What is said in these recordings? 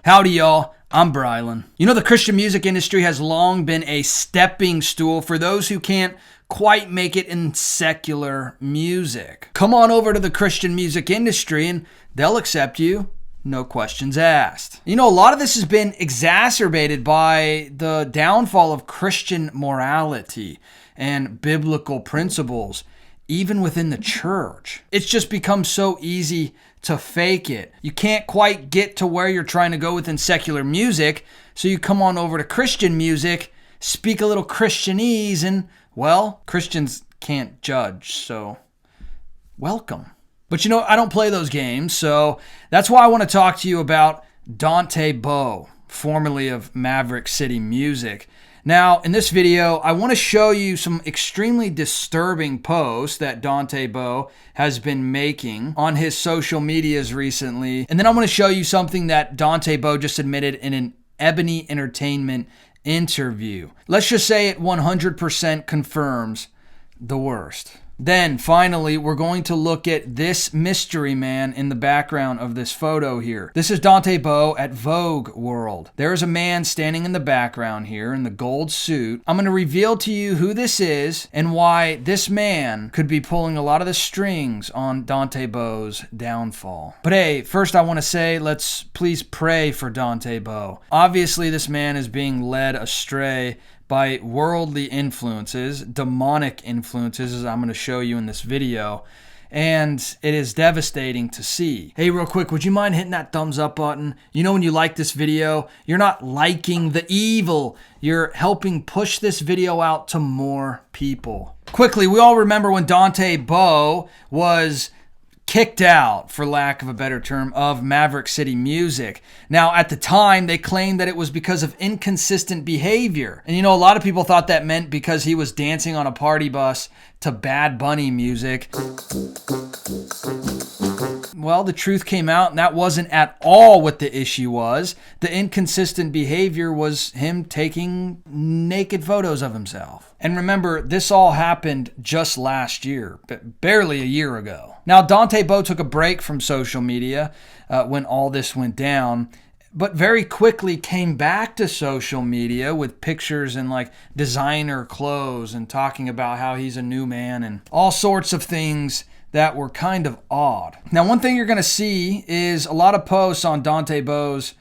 Howdy, y'all. I'm Brylan. You know, the Christian music industry has long been a stepping stool for those who can't quite make it in secular music. Come on over to the Christian music industry and they'll accept you. No questions asked. You know, a lot of this has been exacerbated by the downfall of Christian morality and biblical principles, even within the church. It's just become so easy to fake it. You can't quite get to where you're trying to go within secular music, so you come on over to Christian music, speak a little Christianese, and, well, Christians can't judge, so welcome. But you know, I don't play those games, so that's why I want to talk to you about Dante Bowe, formerly of Maverick City Music. Now, in this video, I want to show you some extremely disturbing posts that Dante Bowe has been making on his social medias recently. And then I'm going to show you something that Dante Bowe just admitted in an Ebony Entertainment interview. Let's just say it 100% confirms the worst. Then, finally, we're going to look at this mystery man in the background of this photo here. This is Dante Bowe at Vogue World. There is a man standing in the background here in the gold suit. I'm going to reveal to you who this is and why this man could be pulling a lot of the strings on Dante Bowe's downfall. But hey, first I want to say, let's please pray for Dante Bowe. Obviously, this man is being led astray by worldly influences, demonic influences, as I'm going to show you in this video. And it is devastating to see. Hey, real quick, would you mind hitting that thumbs up button? You know, when you like this video, you're not liking the evil. You're helping push this video out to more people. Quickly, we all remember when Dante Bowe was kicked out, for lack of a better term, of Maverick City Music. Now, at the time, they claimed that it was because of inconsistent behavior. And you know, a lot of people thought that meant because he was dancing on a party bus to Bad Bunny music. Well, the truth came out, and that wasn't at all what the issue was. The inconsistent behavior was him taking naked photos of himself. And remember, this all happened just last year, barely a year ago. Now, Dante Bowe took a break from social media when all this went down, but very quickly came back to social media with pictures in like designer clothes and talking about how he's a new man and all sorts of things that were kind of odd. Now, one thing you're going to see is a lot of posts on Dante Bowe's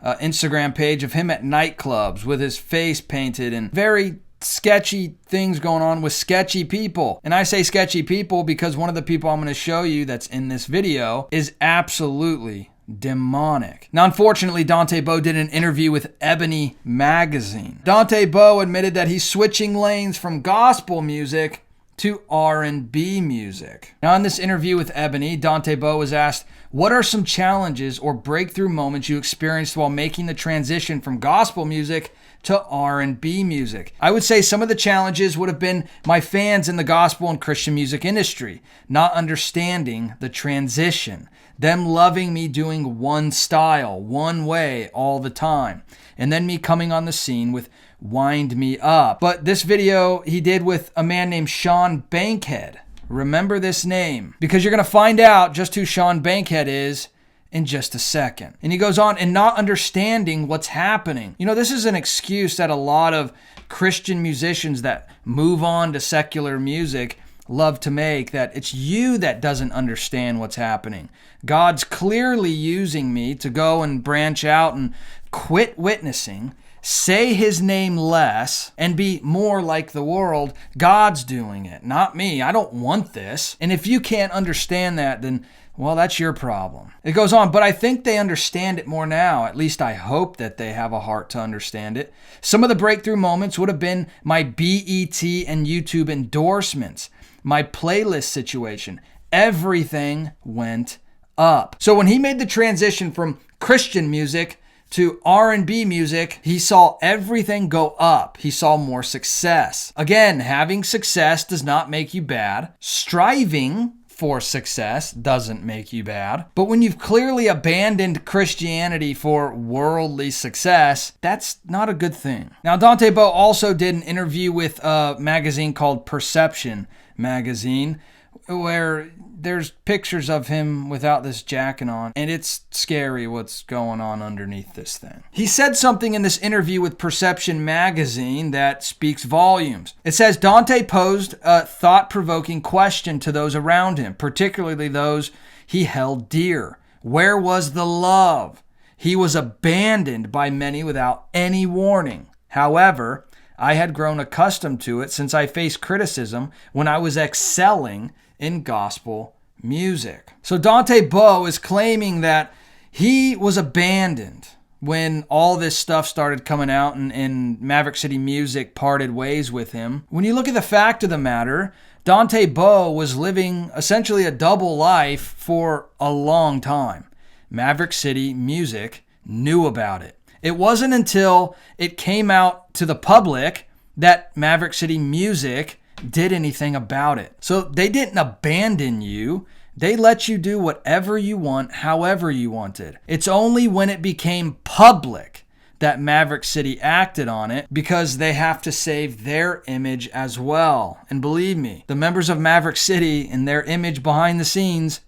Instagram page of him at nightclubs with his face painted and very sketchy things going on with sketchy people. And I say sketchy people because one of the people I'm going to show you that's in this video is absolutely demonic. Now, unfortunately, Dante Bowe did an interview with Ebony magazine. Dante Bowe admitted that he's switching lanes from gospel music to R&B music. Now, in this interview with Ebony, Dante Bowe was asked, what are some challenges or breakthrough moments you experienced while making the transition from gospel music to R&B music? I would say some of the challenges would have been my fans in the gospel and Christian music industry, not understanding the transition, them loving me doing one style, one way all the time, and then me coming on the scene with Wind Me Up. But this video he did with a man named Sean Bankhead. Remember this name, because you're going to find out just who Sean Bankhead is in just a second. And he goes on, and not understanding what's happening. You know, this is an excuse that a lot of Christian musicians that move on to secular music love to make, that it's you that doesn't understand what's happening. God's clearly using me to go and branch out and quit witnessing, say his name less, and be more like the world. God's doing it, not me. I don't want this. And if you can't understand that, then, well, that's your problem. It goes on, but I think they understand it more now. At least I hope that they have a heart to understand it. Some of the breakthrough moments would have been my BET and YouTube endorsements, my playlist situation. Everything went up. So when he made the transition from Christian music to R&B music, he saw everything go up. He saw more success. Again, having success does not make you bad. Striving for success doesn't make you bad. But when you've clearly abandoned Christianity for worldly success, that's not a good thing. Now, Dante Bowe also did an interview with a magazine called Perception magazine, where there's pictures of him without this jacket on, and it's scary what's going on underneath this thing. He said something in this interview with Perception magazine that speaks volumes. It says Dante posed a thought-provoking question to those around him, particularly those he held dear. Where was the love? He was abandoned by many without any warning. However, I had grown accustomed to it since I faced criticism when I was excelling in gospel music. So Dante Bowe is claiming that he was abandoned when all this stuff started coming out and Maverick City Music parted ways with him. When you look at the fact of the matter, Dante Bowe was living essentially a double life for a long time. Maverick City Music knew about it. It wasn't until it came out to the public that Maverick City Music did anything about it. So they didn't abandon you. They let you do whatever you want, however you wanted. It's only when it became public that Maverick City acted on it, because they have to save their image as well. And believe me, the members of Maverick City and their image behind the scenes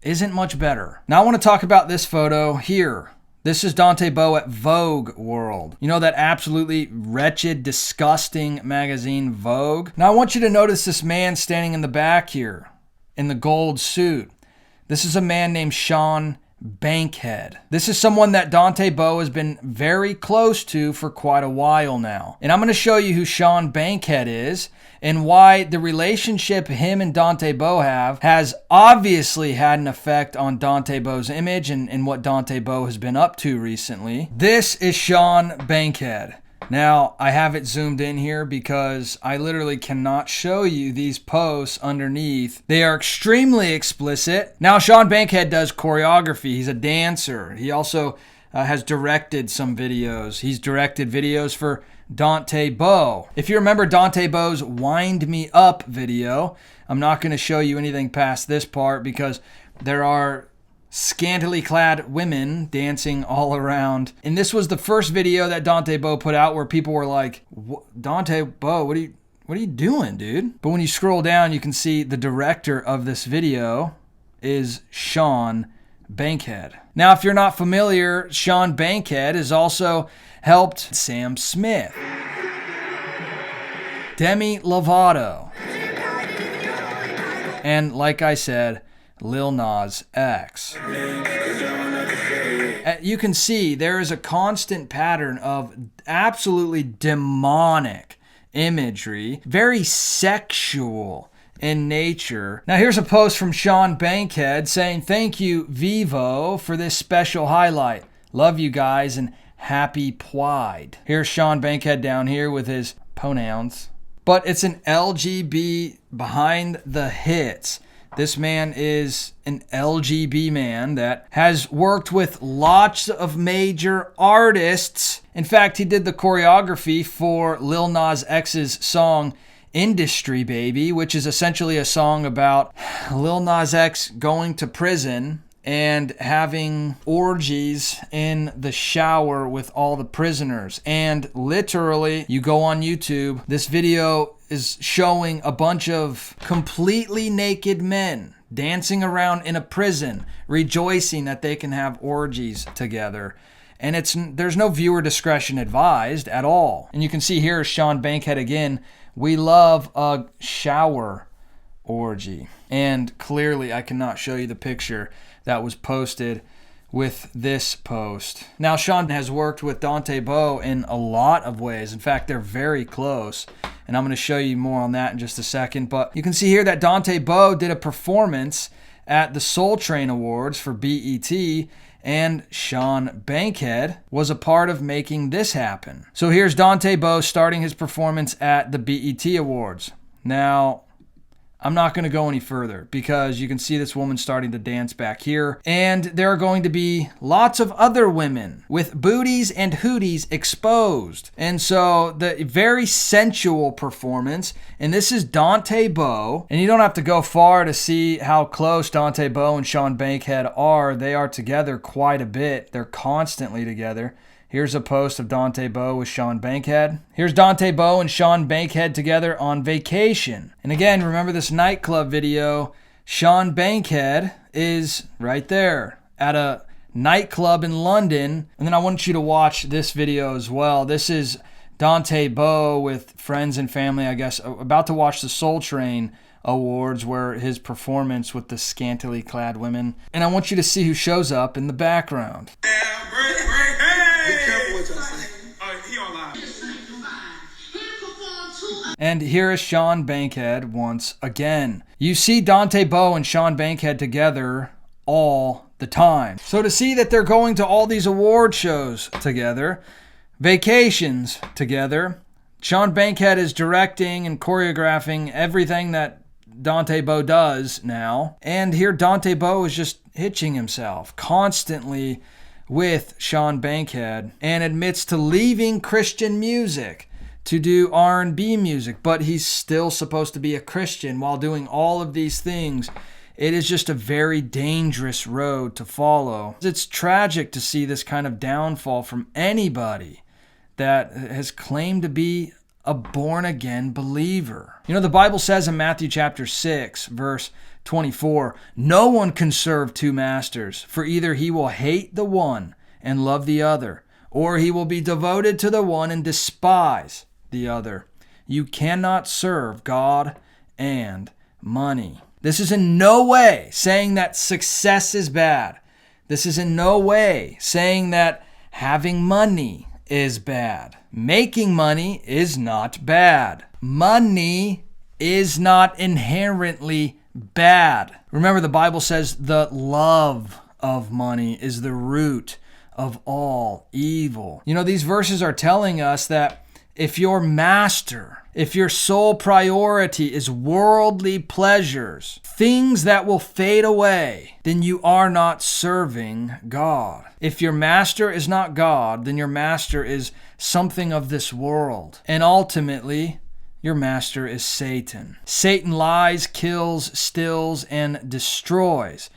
isn't much better. Now I want to talk about this photo here. This is Dante Bowe at Vogue World. You know that absolutely wretched, disgusting magazine, Vogue? Now I want you to notice this man standing in the back here in the gold suit. This is a man named Sean Bankhead. This is someone that Dante Bowe has been very close to for quite a while now. And I'm going to show you who Sean Bankhead is and why the relationship him and Dante Bowe have has obviously had an effect on Dante Bowe's image and what Dante Bowe has been up to recently. This is Sean Bankhead. Now, I have it zoomed in here because I literally cannot show you these posts underneath. They are extremely explicit. Now, Sean Bankhead does choreography. He's a dancer. He also has directed some videos. He's directed videos for Dante Bowe. If you remember Dante Bowe's Wind Me Up video, I'm not going to show you anything past this part because there are scantily clad women dancing all around. And this was the first video that Dante Bowe put out where people were like, Dante Bowe, what are you doing, dude? But when you scroll down, you can see the director of this video is Sean Bankhead. Now, if you're not familiar, Sean Bankhead has also helped Sam Smith, Demi Lovato, and like I said, Lil Nas X. You can see there is a constant pattern of absolutely demonic imagery, very sexual in nature. Now here's a post from Sean Bankhead saying, "Thank you, Vivo, for this special highlight. Love you guys and happy Pride." Here's Sean Bankhead down here with his pronouns. But it's an LGB behind the hits. This man is an LGB man that has worked with lots of major artists. In fact, he did the choreography for Lil Nas X's song Industry Baby, which is essentially a song about Lil Nas X going to prison and having orgies in the shower with all the prisoners. And literally, you go on YouTube, this video is showing a bunch of completely naked men dancing around in a prison, rejoicing that they can have orgies together. And there's no viewer discretion advised at all. And you can see here Sean Bankhead again, we love a shower orgy. And clearly I cannot show you the picture that was posted with this post. Now, Sean has worked with Dante Bowe in a lot of ways. In fact, they're very close. And I'm going to show you more on that in just a second. But you can see here that Dante Bowe did a performance at the Soul Train Awards for BET. And Sean Bankhead was a part of making this happen. So here's Dante Bowe starting his performance at the BET Awards. Now, I'm not going to go any further because you can see this woman starting to dance back here. And there are going to be lots of other women with booties and hooties exposed. And so the very sensual performance. And this is Dante Bowe. And you don't have to go far to see how close Dante Bowe and Sean Bankhead are. They are together quite a bit. They're constantly together. Here's a post of Dante Bowe with Sean Bankhead. Here's Dante Bowe and Sean Bankhead together on vacation. And again, remember this nightclub video Sean Bankhead is right there at a nightclub in London. And then I want you to watch this video as well. This is Dante Bowe with friends and family, I guess, about to watch the Soul Train Awards, where his performance with the scantily clad women. And I want you to see who shows up in the background. Yeah, break, hey! Be careful what y'all say. Oh, he online. And here is Sean Bankhead once again. You see Dante Bowe and Sean Bankhead together all the time. So to see that they're going to all these award shows together, vacations together, Sean Bankhead is directing and choreographing everything that Dante Bowe does now. And here Dante Bowe is just hitching himself constantly with Sean Bankhead and admits to leaving Christian music to do R&B music, but he's still supposed to be a Christian while doing all of these things. It is just a very dangerous road to follow. It's tragic to see this kind of downfall from anybody that has claimed to be a born-again believer. You know, the Bible says in Matthew chapter 6, verse 24, "No one can serve two masters, for either he will hate the one and love the other, or he will be devoted to the one and despise the other. You cannot serve God and money." This is in no way saying that success is bad. This is in no way saying that having money is bad. Making money is not bad. Money is not inherently bad. Remember, the Bible says the love of money is the root of all evil. You know, these verses are telling us that if your master, if your sole priority is worldly pleasures, things that will fade away, then you are not serving God. If your master is not God, then your master is something of this world. And ultimately, your master is Satan. Satan lies, kills, steals, and destroys.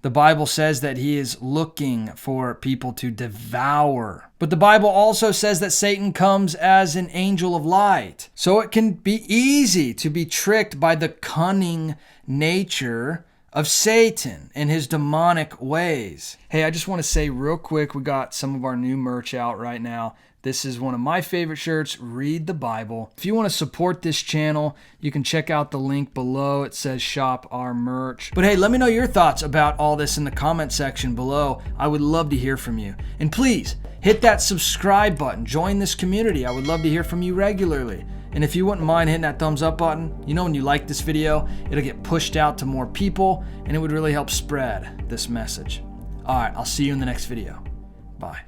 The Bible says that he is looking for people to devour. But the Bible also says that Satan comes as an angel of light. So it can be easy to be tricked by the cunning nature of Satan and his demonic ways. Hey, I just want to say real quick, we got some of our new merch out right now. This is one of my favorite shirts, Read the Bible. If you want to support this channel, you can check out the link below. It says shop our merch. But hey, let me know your thoughts about all this in the comment section below. I would love to hear from you. And please, hit that subscribe button. Join this community. I would love to hear from you regularly. And if you wouldn't mind hitting that thumbs up button, you know, when you like this video, it'll get pushed out to more people, and it would really help spread this message. All right, I'll see you in the next video. Bye.